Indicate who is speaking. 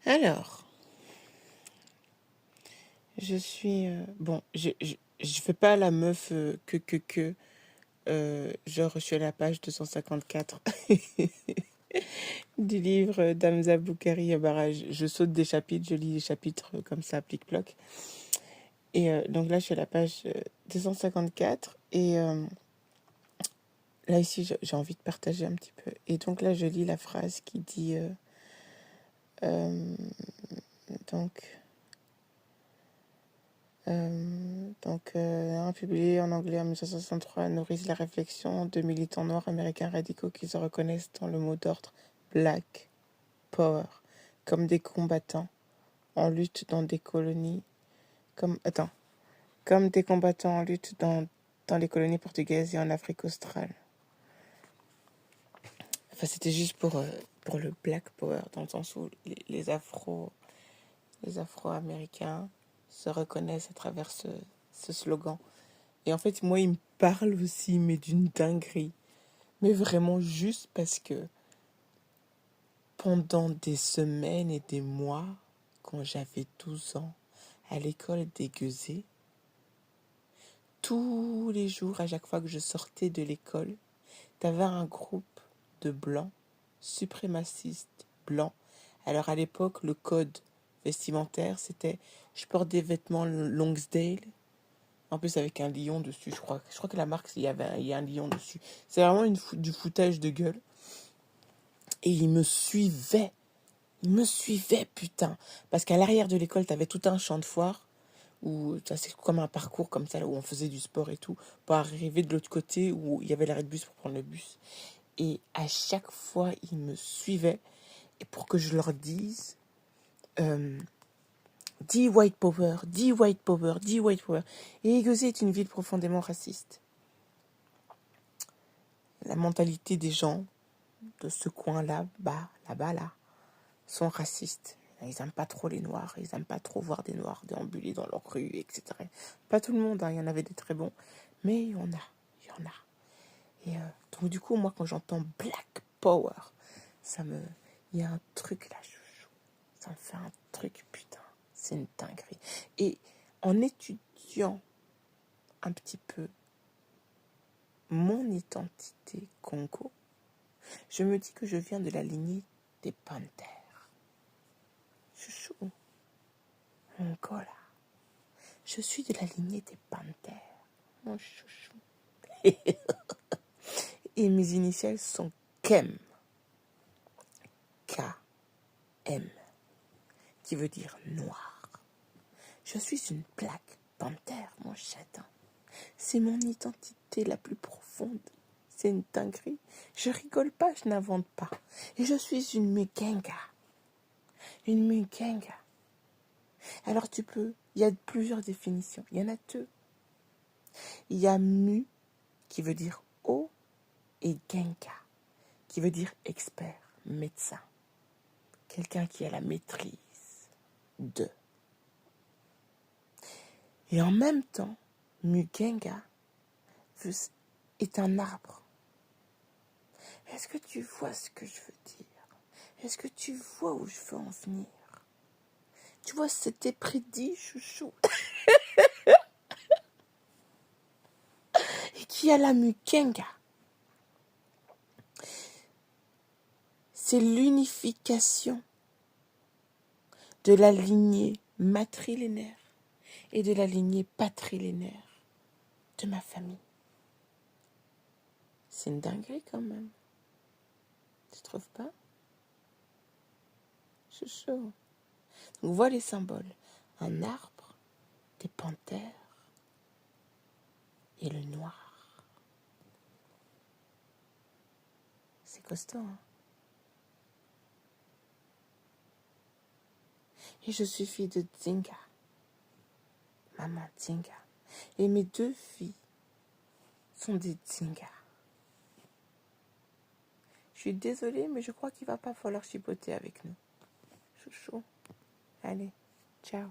Speaker 1: Alors, je suis... bon, je fais pas la meuf genre, je suis à la page 254 du livre d'Hamza Boukari Yabara. Je saute des chapitres, je lis les chapitres comme ça, plic-ploc. Et donc là, je suis à la page 254. Et là, ici, j'ai envie de partager un petit peu. Et donc là, je lis la phrase qui dit... donc... publié en anglais en 1963, nourrissent la réflexion de militants noirs américains radicaux qui se reconnaissent dans le mot d'ordre Black Power, comme des combattants en lutte dans des colonies, comme des combattants en lutte dans les colonies portugaises et en Afrique australe. Enfin, c'était juste pour le Black Power, dans le sens où les Afro-Américains se reconnaissent à travers ce slogan. Et en fait, moi, il me parle aussi, mais d'une dinguerie. Mais vraiment juste parce que pendant des semaines et des mois, quand j'avais 12 ans, à l'école d'Aiguezé, tous les jours, à chaque fois que je sortais de l'école, t'avais un groupe de blancs, suprémacistes blancs. Alors à l'époque, le code vestimentaire, c'était « je porte des vêtements Longsdale ». En plus, avec un lion dessus, je crois. Je crois que la marque, il y a un lion dessus. C'est vraiment du foutage de gueule. Et il me suivait. Il me suivait, putain. Parce qu'à l'arrière de l'école, t'avais tout un champ de foire. Où c'est comme un parcours comme ça, là, où on faisait du sport et tout. Pour arriver de l'autre côté, où il y avait l'arrêt de bus pour prendre le bus. Et à chaque fois, il me suivait. Et pour que je leur dise... dis white power, dis white power, dis white power. Et Aiguezé est une ville profondément raciste. La mentalité des gens de ce coin-là, là, sont racistes. Ils n'aiment pas trop les Noirs, ils n'aiment pas trop voir des Noirs déambuler dans leurs rues, etc. Pas tout le monde, hein, il y en avait des très bons, mais il y en a. Et donc du coup, moi, quand j'entends Black Power, il y a un truc là, chouchou. Ça me fait un truc, putain, c'est une dinguerie. Et en étudiant un petit peu mon identité Congo, je me dis que je viens de la lignée des Panthères. Chouchou, Angola. Je suis de la lignée des Panthères, mon chouchou. Et mes initiales sont KEM. K-M. Qui veut dire noir. Je suis une Black Panther, mon chatin. C'est mon identité la plus profonde. C'est une dinguerie. Je rigole pas, je n'invente pas. Et je suis une Mugenga. Une Mugenga. Alors il y a plusieurs définitions. Il y en a deux. Il y a Mu, qui veut dire eau, et Genga, qui veut dire expert, médecin. Quelqu'un qui a la maîtrise de. Et en même temps, Mugenga est un arbre. Est-ce que tu vois ce que je veux dire? Est-ce que tu vois où je veux en venir? Tu vois, c'était prédit, chouchou. Et qui a la Mugenga? C'est l'unification de la lignée matrilinéaire et de la lignée patrilinéaire de ma famille. C'est une dinguerie quand même. Tu trouves pas? Chouchou. Donc vois les symboles. Un arbre, des panthères et le noir. C'est costaud, hein? Et je suis fille de Dzinga. Maman Dzinga. Et mes deux filles sont des Dzinga. Je suis désolée, mais je crois qu'il va pas falloir chipoter avec nous. Chouchou. Allez, ciao.